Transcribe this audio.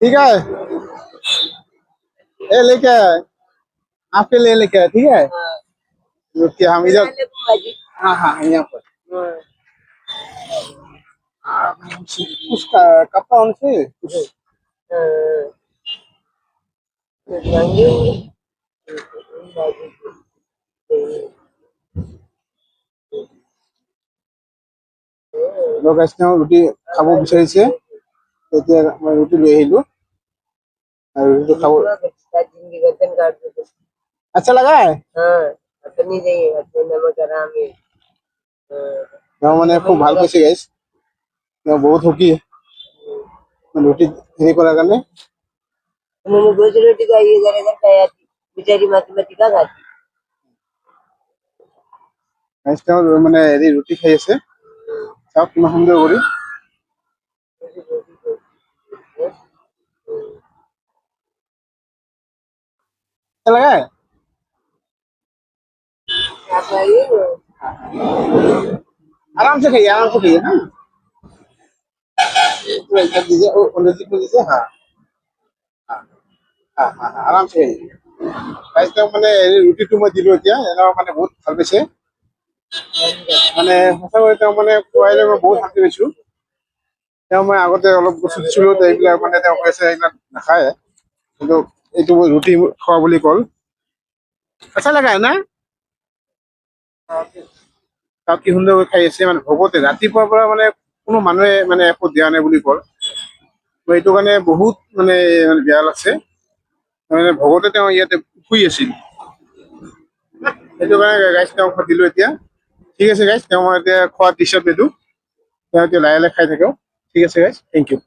ठीक है, ये लेके आए, आपके लिए लेके आए, ठीक है। रुकिए हम इधर, हाँ हाँ यहाँ पर उसका कपड़ा उनसे लोग ऐसे रुटी खाब বিচাৰিছে তেতিয়া মই ৰুটি লৈ আহিলো আৰু ৰুটি খাব अच्छा लगा है মানে খুব ভাল পাইছে গাইছ বহুত সুখী ৰুটি হেৰি কৰাৰ কাৰণে उन्होंने दूसरी रोटी का ये इधर इधर खाया थी बेचारी मैथमेटिका खाती গাইছ মানে হেৰি ৰুটি খাই আছে চাওক কিমান সুন্দৰ কৰি अच्छा लगा है आराम से खाइए ना इधर दीजिए और नजदीक में दीजिए हाँ हाँ हाँ हाँ हाँ, आराम से खाइए গাইছ মানে হেৰি ৰুটিটো মই দিলো এতিয়া এনে মানে বহুত ভাল পাইছে মানে সঁচাকৈ তেওঁ মানে খুৱাইলে মই বহুত শান্তি পাইছো তেওঁ মই আগতে অলপ বস্তু দিছিলো এইবিলাক মানে তেওঁ কৈছে এইবিলাক নাখায় কিন্তু এইটো ৰুটি খোৱা বুলি ক'ল আচ্ছা লাগা না তাত কি সুন্দৰকৈ খাই আছে মানে ভকতে ৰাতিপুৱাৰ পৰা মানে কোনো মানুহে মানে একো দিয়া নাই বুলি কল তো এইটো কাৰণে বহুত মানে বেয়া লাগছে মানে ভকতে তেওঁ ইয়াতে শুই আছিল সেইটো কাৰণে গাইছ তেওঁক দিলো এতিয়া ঠিক আছে গাইছ তেওঁ মই এতিয়া খোৱা দৃশ্যত নিদিওঁ তেওঁ এতিয়া লাহে লাহে খাই থাকক ঠিক আছে গাইছ থেংক ইউ